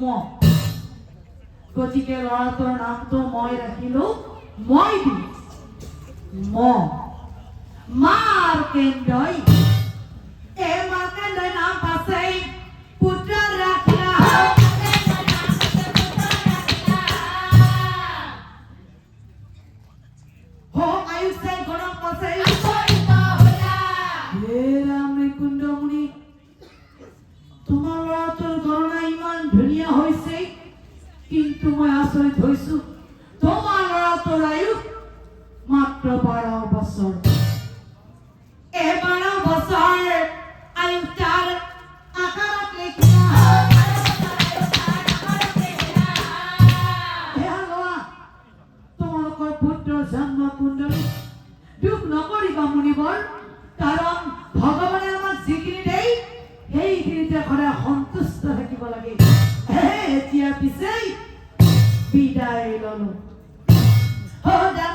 মহ গতিকে ল'ৰাটোৰ নামটো মই ৰাখিলো মই মহ মাৰ্কেণ্ডই এই মাৰ্কেণ্ডই নাম পাছেই পুত্ৰ ৰাখিলা हो आयुष्य गणक पासेই হে ৰাম কুণ্ডমুনি তোমাৰ ল'ৰাটোৰ গণনা ইমান ধুনীয়া হৈছে কিন্তু মই আচৰিত হৈছো তোমাৰ ল'ৰাটোৰ আয়ু মাত্ৰ 12 বছৰ এই 12 বছৰ আয়ু তাৰ আকাৰত লিখা তোমালোকৰ পুত্ৰৰ জন্ম কুণ্ডলী দুখ নকৰিবা মুনিবৰ কাৰণ ভগৱানে আমাক যিখিনি দেই সেইখিনিতে সদায় সন্তুষ্ট থাকিব লাগে এতিয়া পিছে বিদায় ললো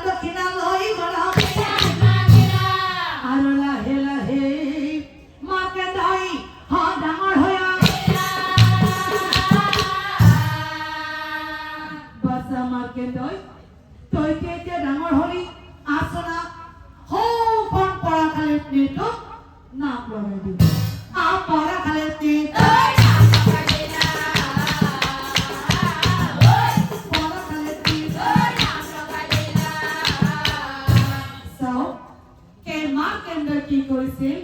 দক্ষিণা লৈ গ'ল আৰু লাহে লাহে মাৰ্কেণ্ডই ডাঙৰ হৈ বাছা মাৰ্কেণ্ডই তই এতিয়া ডাঙৰ হলি আচনা সৌখন পৰাশালীৰ নৃত্যক নাম লগাই দিবি পৰাশালীৰ নৃত্য চাওক মাৰ্কেণ্ডই কি কৰিছিল